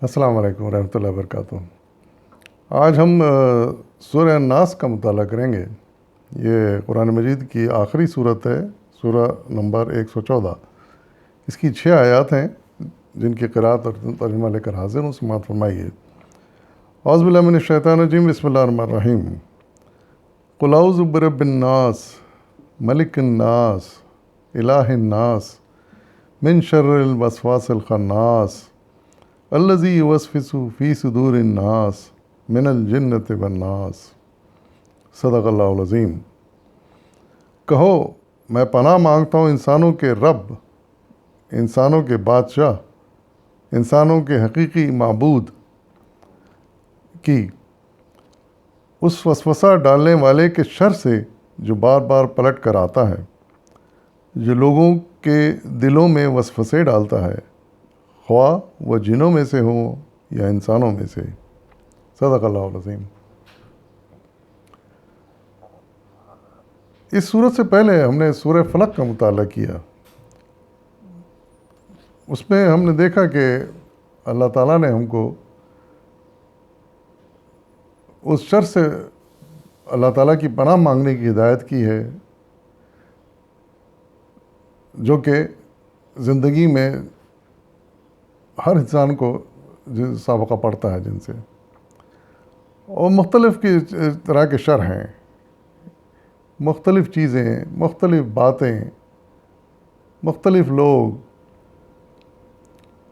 السلام علیکم ورحمۃ اللہ وبرکاتہ۔ آج ہم سورہ الناس کا مطالعہ کریں گے۔ یہ قرآن مجید کی آخری صورت ہے، سورہ نمبر 114۔ اس کی 6 آیات ہیں جن کی قرأت اور ترجمہ لے کر حاضر ہوں، سماعت فرمائیے۔ اعوذ باللہ من الشیطان الرجیم، بسم اللہ الرحمن الرحیم۔ قل اعوذ برب الناس، ملک الناس، الہ الناس، من شر الوسواس الخناس، الذی یوسوس فی صدور الناس من الجنۃ والناس۔ صدق اللہ العظیم۔ کہو میں پناہ مانگتا ہوں انسانوں کے رب، انسانوں کے بادشاہ، انسانوں کے حقیقی معبود کی اس وسوسہ ڈالنے والے کے شر سے جو بار بار پلٹ کر آتا ہے، جو لوگوں کے دلوں میں وسوسے ڈالتا ہے، خواہ وہ جنوں میں سے ہوں یا انسانوں میں سے۔ صدق اللہ العظیم۔ اس صورت سے پہلے ہم نے سورہ فلق کا مطالعہ کیا۔ اس میں ہم نے دیکھا کہ اللہ تعالیٰ نے ہم کو اس شر سے اللہ تعالیٰ کی پناہ مانگنے کی ہدایت کی ہے جو کہ زندگی میں ہر انسان کو سابقہ پڑتا ہے جن سے، اور مختلف کی طرح کے شر ہیں، مختلف چیزیں، مختلف باتیں، مختلف لوگ،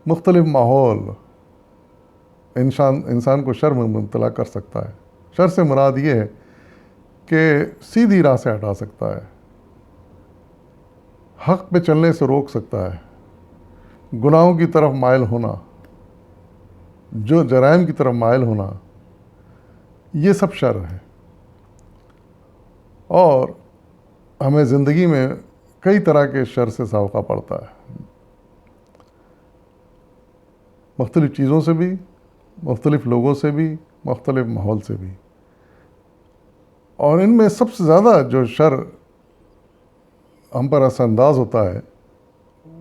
مختلف ماحول انسان کو شر میں مبتلا کر سکتا ہے۔ شر سے مراد یہ ہے کہ سیدھی راہ سے ہٹا سکتا ہے، حق پہ چلنے سے روک سکتا ہے، گناہوں کی طرف مائل ہونا، جو جرائم کی طرف مائل ہونا، یہ سب شر ہے۔ اور ہمیں زندگی میں کئی طرح کے شر سے سابقہ پڑتا ہے، مختلف چیزوں سے بھی، مختلف لوگوں سے بھی، مختلف ماحول سے بھی۔ اور ان میں سب سے زیادہ جو شر ہم پر اثر انداز ہوتا ہے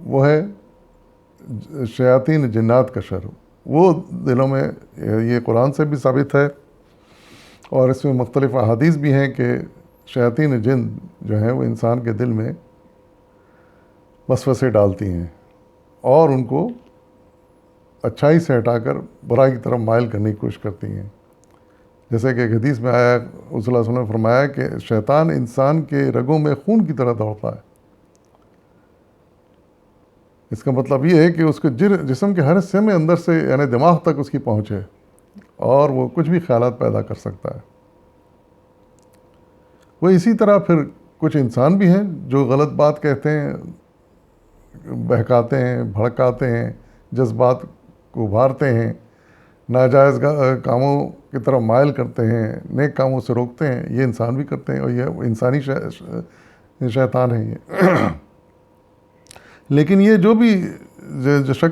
وہ ہے شیاطین جنات کا شر۔ وہ دلوں میں، یہ قرآن سے بھی ثابت ہے اور اس میں مختلف احادیث بھی ہیں کہ شیاطین جن جو ہیں وہ انسان کے دل میں وسوسے ڈالتی ہیں اور ان کو اچھائی سے ہٹا کر برائی کی طرف مائل کرنے کی کوشش کرتی ہیں۔ جیسے کہ ایک حدیث میں آیا، رسول اللہ صلی اللہ علیہ وسلم نے فرمایا کہ شیطان انسان کے رگوں میں خون کی طرح دوڑتا ہے۔ اس کا مطلب یہ ہے کہ اس کے جسم کے ہر حصے میں اندر سے، یعنی دماغ تک اس کی پہنچ ہے اور وہ کچھ بھی خیالات پیدا کر سکتا ہے۔ وہ اسی طرح پھر کچھ انسان بھی ہیں جو غلط بات کہتے ہیں، بہکاتے ہیں، بھڑکاتے ہیں، جذبات کو ابھارتے ہیں، ناجائز کاموں کی طرف مائل کرتے ہیں، نیک کاموں سے روکتے ہیں۔ یہ انسان بھی کرتے ہیں اور یہ انسانی شیطان ہیں یہ۔ لیکن یہ جو بھی شر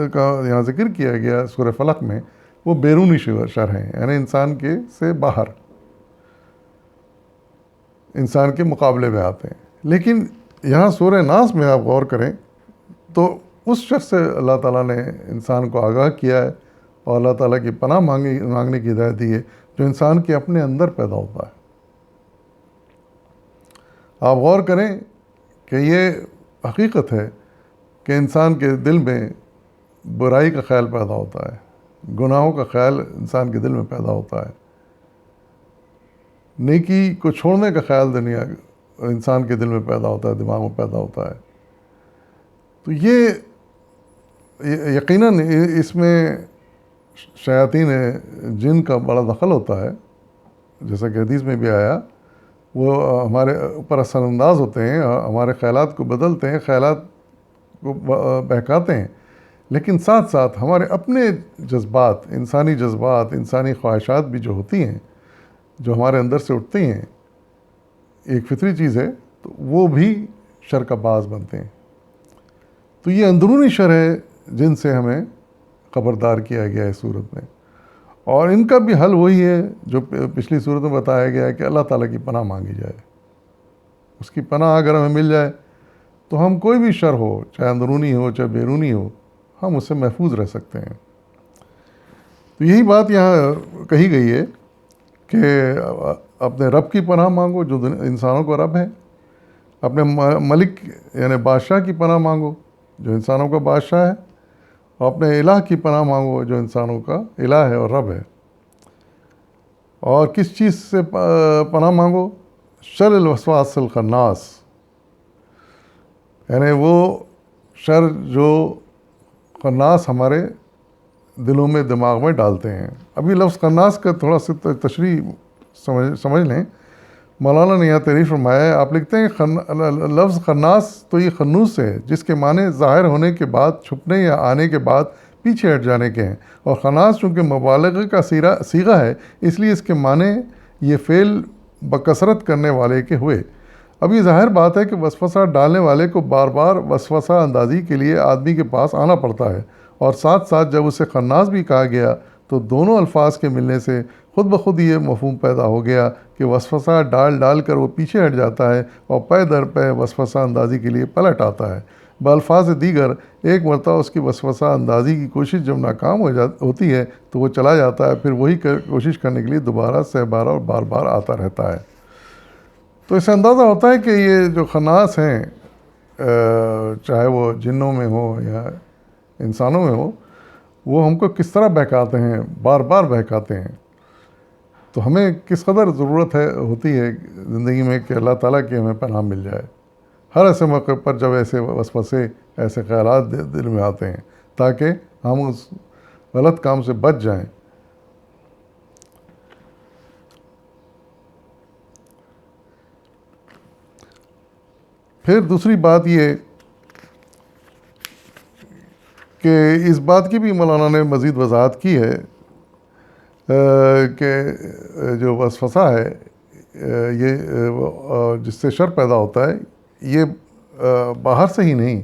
کا یہاں ذکر کیا گیا سورہ فلق میں، وہ بیرونی شر ہیں، یعنی انسان کے سے باہر، انسان کے مقابلے میں آتے ہیں۔ لیکن یہاں سورہ ناس میں آپ غور کریں تو اس شر سے اللہ تعالیٰ نے انسان کو آگاہ کیا ہے اور اللہ تعالیٰ کی پناہ مانگنے کی ہدایت دی ہے جو انسان کے اپنے اندر پیدا ہوتا ہے۔ آپ غور کریں کہ یہ حقیقت ہے کہ انسان کے دل میں برائی کا خیال پیدا ہوتا ہے، گناہوں کا خیال انسان کے دل میں پیدا ہوتا ہے، نیکی کو چھوڑنے کا خیال انسان کے دل میں پیدا ہوتا ہے، دماغ میں پیدا ہوتا ہے۔ تو یہ یقیناً اس میں شیاطین جن کا بڑا دخل ہوتا ہے، جیسا کہ حدیث میں بھی آیا، وہ ہمارے اوپر اثر انداز ہوتے ہیں، ہمارے خیالات کو بدلتے ہیں، خیالات کو بہکاتے ہیں، لیکن ساتھ ساتھ ہمارے اپنے جذبات، انسانی خواہشات بھی جو ہوتی ہیں، جو ہمارے اندر سے اٹھتی ہیں، ایک فطری چیز ہے، تو وہ بھی شر کا باعث بنتے ہیں۔ تو یہ اندرونی شر ہے جن سے ہمیں خبردار کیا گیا ہے صورت میں، اور ان کا بھی حل وہی ہے جو پچھلی صورت میں بتایا گیا ہے کہ اللہ تعالیٰ کی پناہ مانگی جائے۔ اس کی پناہ اگر ہمیں مل جائے تو ہم کوئی بھی شر ہو، چاہے اندرونی ہو چاہے بیرونی ہو، ہم اس سے محفوظ رہ سکتے ہیں۔ تو یہی بات یہاں کہی گئی ہے کہ اپنے رب کی پناہ مانگو جو انسانوں کا رب ہے، اپنے ملک یعنی بادشاہ کی پناہ مانگو جو انسانوں کا بادشاہ ہے، اور اپنے الہ کی پناہ مانگو جو انسانوں کا الہ ہے اور رب ہے۔ اور کس چیز سے پناہ مانگو؟ شر الوسواس الخناس، یعنی وہ شر جو خناس ہمارے دلوں میں دماغ میں ڈالتے ہیں۔ ابھی لفظ خناس کا تھوڑا سا تشریح سمجھ لیں۔ مولانا نے یہاں تحریر فرمایا ہے، آپ لکھتے ہیں لفظ خناس تو یہ خنوس ہے جس کے معنی ظاہر ہونے کے بعد چھپنے یا آنے کے بعد پیچھے ہٹ جانے کے ہیں، اور خناس چونکہ مبالغہ کا صیغہ ہے اس لیے اس کے معنی یہ فعل بکثرت کرنے والے کے ہوئے۔ اب یہ ظاہر بات ہے کہ وسوسہ ڈالنے والے کو بار بار وسوسہ اندازی کے لیے آدمی کے پاس آنا پڑتا ہے، اور ساتھ ساتھ جب اسے خناس بھی کہا گیا تو دونوں الفاظ کے ملنے سے خود بخود یہ مفہوم پیدا ہو گیا کہ وسوسہ ڈال کر وہ پیچھے ہٹ جاتا ہے اور پے در پے وسوسہ اندازی کے لیے پلٹ آتا ہے۔ بالفاظ دیگر ایک مرتبہ اس کی وسوسہ اندازی کی کوشش جب ناکام ہوتی ہے تو وہ چلا جاتا ہے، پھر وہی کوشش کرنے کے لیے دوبارہ سہ بارہ اور بار بار آتا رہتا ہے۔ تو اس سے اندازہ ہوتا ہے کہ یہ جو خناس ہیں، چاہے وہ جنوں میں ہو یا انسانوں میں ہو، وہ ہم کو کس طرح بہکاتے ہیں، بار بار بہکاتے ہیں۔ تو ہمیں کس قدر ضرورت ہوتی ہے زندگی میں کہ اللہ تعالیٰ کی ہمیں پناہ مل جائے ہر ایسے موقع پر جب ایسے وسوسے ایسے خیالات دل میں آتے ہیں، تاکہ ہم اس غلط کام سے بچ جائیں۔ پھر دوسری بات یہ کہ اس بات کی بھی مولانا نے مزید وضاحت کی ہے کہ جو وسوسہ ہے یہ جس سے شر پیدا ہوتا ہے یہ باہر سے ہی نہیں،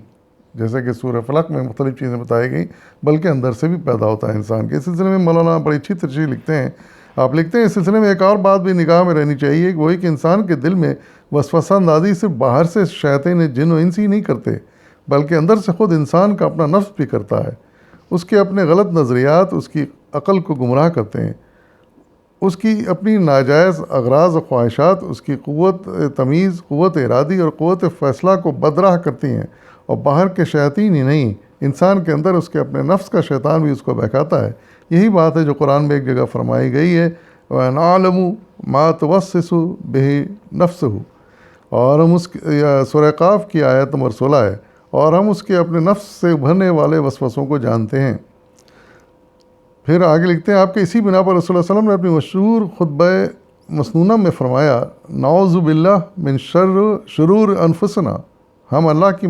جیسے کہ سورہ فلق میں مختلف چیزیں بتائی گئیں، بلکہ اندر سے بھی پیدا ہوتا ہے انسان کے۔ اس سلسلے میں مولانا بڑی اچھی تشریح لکھتے ہیں۔ آپ لکھتے ہیں اس سلسلے میں ایک اور بات بھی نگاہ میں رہنی چاہیے، وہی کہ انسان کے دل میں وسوسہ اندازی صرف باہر سے شیاطین جن و انس ہی نہیں کرتے، بلکہ اندر سے خود انسان کا اپنا نفس بھی کرتا ہے۔ اس کے اپنے غلط نظریات اس کی عقل کو گمراہ کرتے ہیں، اس کی اپنی ناجائز اغراض و خواہشات اس کی قوت تمیز، قوت ارادی اور قوت فیصلہ کو بدراہ کرتی ہیں، اور باہر کے شیاطین ہی نہیں، انسان کے اندر اس کے اپنے نفس کا شیطان بھی اس کو بہکاتا ہے۔ یہی بات ہے جو قرآن میں ایک جگہ فرمائی گئی ہے، وَنَعْلَمُ مَا تُوَسْوِسُ بِهِ نَفْسُهُ، اور ہم اس سورہ قاف کی آیت نمبر 16 ہے، اور ہم اس کے اپنے نفس سے ابھرنے والے وسوسوں کو جانتے ہیں۔ پھر آگے لکھتے ہیں، آپ کے اسی بنا پر رسول اللہ علیہ وسلم نے اپنی مشہور خطبہ مسنونہ میں فرمایا، نعوذ باللہ من شرور انفسنا، ہم اللہ کی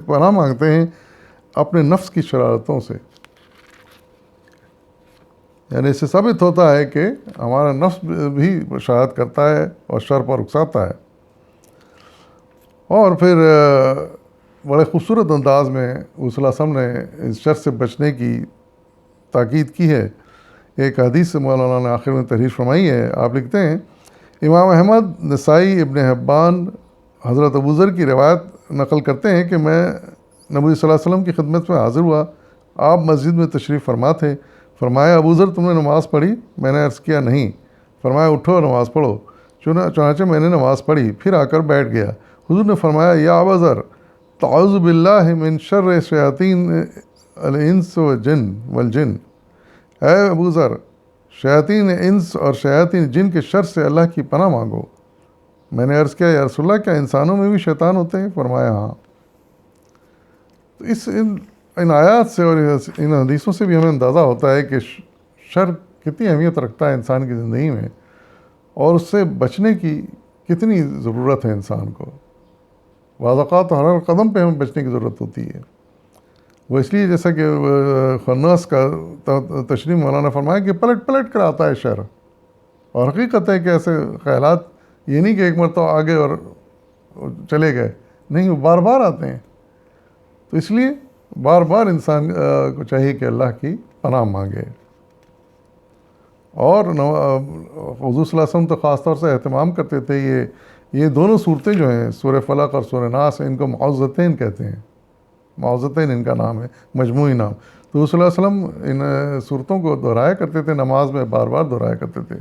پناہ مانگتے ہیں اپنے نفس کی شرارتوں سے۔ یعنی اس سے ثابت ہوتا ہے کہ ہمارا نفس بھی شرارت کرتا ہے اور شر پر اکساتا ہے۔ اور پھر بڑے خوبصورت انداز میں رسول اللہ علیہ وسلم نے اس شر سے بچنے کی تاکید کی ہے۔ ایک حدیث سے مولانا نے آخر میں تحریر فرمائی ہے۔ آپ لکھتے ہیں، امام احمد، نسائی، ابن حبان حضرت ابوذر کی روایت نقل کرتے ہیں کہ میں نبی صلی اللہ علیہ وسلم کی خدمت میں حاضر ہوا، آپ مسجد میں تشریف فرما تھے۔ فرمایا، ابوذر تم نے نماز پڑھی؟ میں نے عرض کیا نہیں۔ فرمایا، اٹھو نماز پڑھو۔ چنانچہ میں نے نماز پڑھی، پھر آ کر بیٹھ گیا۔ حضور نے فرمایا، یا ابوذر تعوذ باللہ من شر شیاطین الانس والجن، اے ابوذر شیاطین انس اور شیاطین جن کے شر سے اللہ کی پناہ مانگو۔ میں نے عرض کیا، یا رسول اللہ کیا انسانوں میں بھی شیطان ہوتے ہیں؟ فرمایا ہاں۔ تو ان آیات سے اور ان حدیثوں سے بھی ہمیں اندازہ ہوتا ہے کہ شر کتنی اہمیت رکھتا ہے انسان کی زندگی میں، اور اس سے بچنے کی کتنی ضرورت ہے انسان کو۔ بعض اوقات ہر قدم پہ ہمیں بچنے کی ضرورت ہوتی ہے۔ وہ اس لیے جیسا کہ خناس کا تشریح مولانا فرمایا کہ پلٹ پلٹ کر آتا ہے شر، اور حقیقت ہے کہ ایسے خیالات یہ نہیں کہ ایک مرتبہ آگے اور چلے گئے، نہیں، وہ بار بار آتے ہیں۔ تو اس لیے بار بار انسان کو چاہیے کہ اللہ کی پناہ مانگے۔ اور حضور صلی اللہ علیہ وسلم تو خاص طور سے اہتمام کرتے تھے، یہ دونوں صورتیں جو ہیں، سورہ فلق اور سورہ ناس، ان کو معوذتین کہتے ہیں۔ معوذتین ان کا نام ہے، مجموعی نام۔ تو رسول اللہ علیہ وسلم ان صورتوں کو دہرایا کرتے تھے، نماز میں بار بار دہرایا کرتے تھے،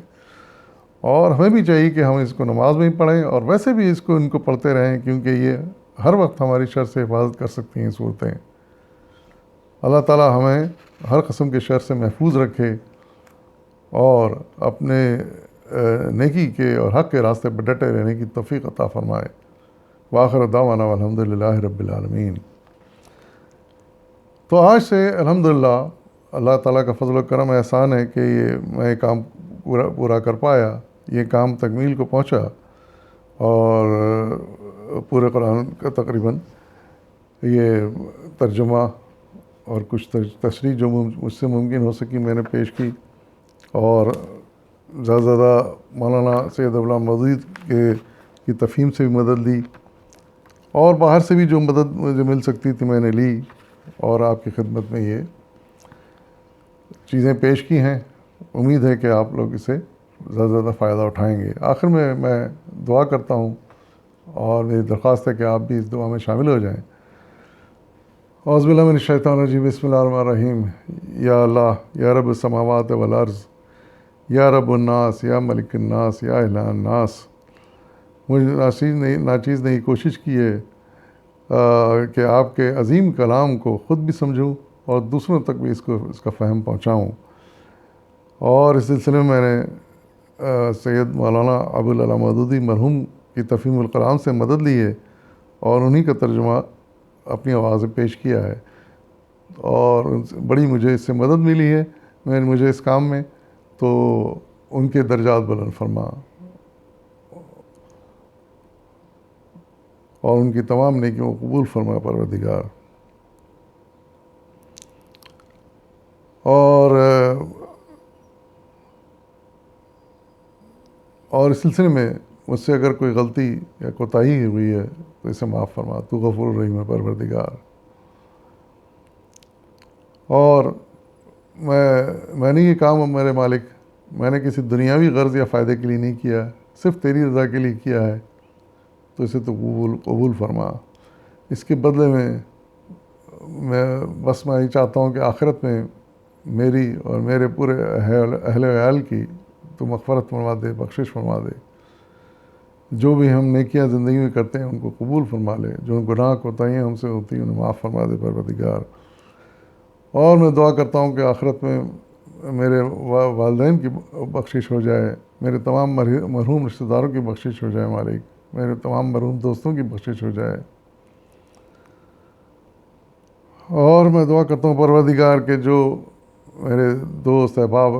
اور ہمیں بھی چاہیے کہ ہم اس کو نماز میں ہی پڑھیں، اور ویسے بھی ان کو پڑھتے رہیں، کیونکہ یہ ہر وقت ہماری شر سے حفاظت کر سکتی ہیں صورتیں۔ اللہ تعالیٰ ہمیں ہر قسم کے شر سے محفوظ رکھے اور اپنے نیکی کے اور حق کے راستے پر ڈٹے رہنے کی توفیق عطا فرمائے۔ وآخر دعوانا والحمد للہ رب العالمین۔ تو آج سے الحمدللہ اللہ تعالیٰ کا فضل و کرم احسان ہے کہ میں کام پورا کر پایا، یہ کام تکمیل کو پہنچا، اور پورے قرآن کا تقریباً یہ ترجمہ اور کچھ تشریح جو مجھ سے ممکن ہو سکی میں نے پیش کی، اور زیادہ سے زیادہ مولانا سید ابوالعلا مودود کی تفہیم سے بھی مدد لی، اور باہر سے بھی جو مدد مجھے مل سکتی تھی میں نے لی، اور آپ کی خدمت میں یہ چیزیں پیش کی ہیں۔ امید ہے کہ آپ لوگ اسے زیادہ سے زیادہ فائدہ اٹھائیں گے۔ آخر میں دعا کرتا ہوں، اور میری درخواست ہے کہ آپ بھی اس دعا میں شامل ہو جائیں۔ اعوذ باللہ من الشیطان الرجیم، بسم اللہ الرحمن الرحیم۔ یا اللہ، یا رب السماوات والارض، یا رب الناس، یا ملک الناس، یا الہ الناس، مجھے ناچیز نے یہ کوشش کی ہے کہ آپ کے عظیم کلام کو خود بھی سمجھوں اور دوسروں تک بھی اس کا فہم پہنچاؤں، اور اس سلسلے میں نے سید مولانا ابوالعلا مودودی مرحوم کی تفہیم القرآن سے مدد لی ہے، اور انہی کا ترجمہ اپنی آواز میں پیش کیا ہے، اور بڑی مجھے اس سے مدد ملی ہے مجھے اس کام میں، تو ان کے درجات بلند فرما، اور ان کی تمام نیکیوں کو قبول فرما پروردگار۔ اور اس سلسلے میں مجھ سے اگر کوئی غلطی یا کوتاہی ہوئی ہے تو اسے معاف فرما، تو غفور الرحیم ہے پروردگار۔ اور میں نے یہ کام میرے مالک، میں نے کسی دنیاوی غرض یا فائدے کے لیے نہیں کیا، صرف تیری رضا کے لیے کیا ہے، تو اسے تو قبول فرما۔ اس کے بدلے میں بس میں یہ چاہتا ہوں کہ آخرت میں میری اور میرے پورے اہل وعیال کی تو مغفرت فرما دے، بخشش فرما دے۔ جو بھی ہم نیکیاں زندگی میں کرتے ہیں ان کو قبول فرما لے، جو گناہ کوتاہیاں ہم سے ہوتی ہیں انہیں معاف فرما دے پروردگار۔ اور میں دعا کرتا ہوں کہ آخرت میں میرے والدین کی بخشش ہو جائے، میرے تمام مرحوم رشتہ داروں کی بخشش ہو جائے مالک، میرے تمام مرحوم دوستوں کی بخشش ہو جائے۔ اور میں دعا کرتا ہوں پروردگار کہ جو میرے دوست احباب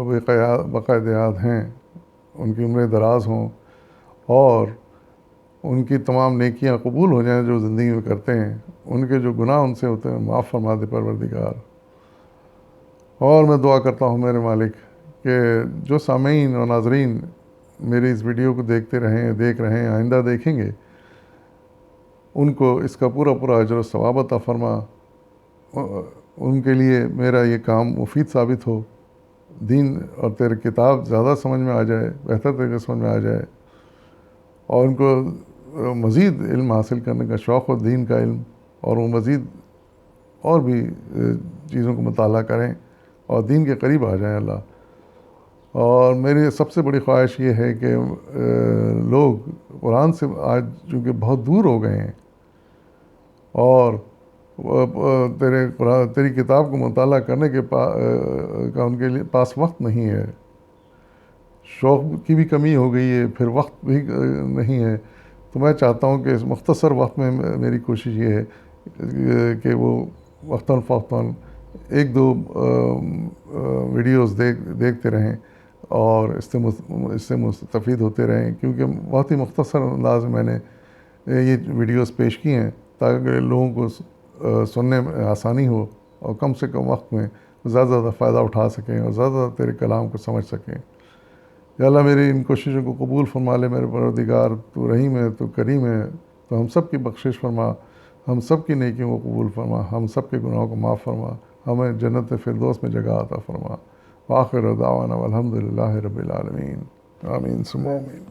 باقاعدہ یاد ہیں ان کی عمریں دراز ہوں، اور ان کی تمام نیکیاں قبول ہو جائیں جو زندگی میں کرتے ہیں، ان کے جو گناہ ان سے ہوتے ہیں معاف فرما دے پروردگار۔ اور میں دعا کرتا ہوں میرے مالک کہ جو سامعین اور ناظرین میری اس ویڈیو کو دیکھ رہے ہیں، آئندہ دیکھیں گے، ان کو اس کا پورا اجر و ثواب عطا فرما، ان کے لیے میرا یہ کام مفید ثابت ہو، دین اور تیرے کتاب زیادہ سمجھ میں آ جائے، بہتر طریقے سے سمجھ میں آ جائے، اور ان کو مزید علم حاصل کرنے کا شوق ہو، دین کا علم، اور وہ مزید اور بھی چیزوں کو مطالعہ کریں اور دین کے قریب آ جائیں اللہ۔ اور میری سب سے بڑی خواہش یہ ہے کہ لوگ قرآن سے آج چونکہ بہت دور ہو گئے ہیں، اور تیری کتاب کو مطالعہ کرنے کا ان کے لیے پاس وقت نہیں ہے، شوق کی بھی کمی ہو گئی ہے، پھر وقت بھی نہیں ہے، تو میں چاہتا ہوں کہ اس مختصر وقت میں میری کوشش یہ ہے کہ وہ وقتاً فوقتاً ایک دو ویڈیوز دیکھتے رہیں اور اس سے مستفید ہوتے رہیں، کیونکہ بہت ہی مختصر انداز میں نے یہ ویڈیوز پیش کی ہیں تاکہ لوگوں کو سننے میں آسانی ہو اور کم سے کم وقت میں زیادہ سے زیادہ فائدہ اٹھا سکیں اور زیادہ زیادہ تیرے کلام کو سمجھ سکیں۔ یا اللہ میری ان کوششوں کو قبول فرما لے میرے پروردگار، تو رحیم ہے، تو کریم ہے، تو ہم سب کی بخشش فرما، ہم سب کی نیکیوں کو قبول فرما، ہم سب کے گناہوں کو معاف فرما، ہمیں جنت فردوس میں جگہ عطا فرما۔ وآخر دعوانا والحمد للہ رب العالمین، آمین ثم آمین۔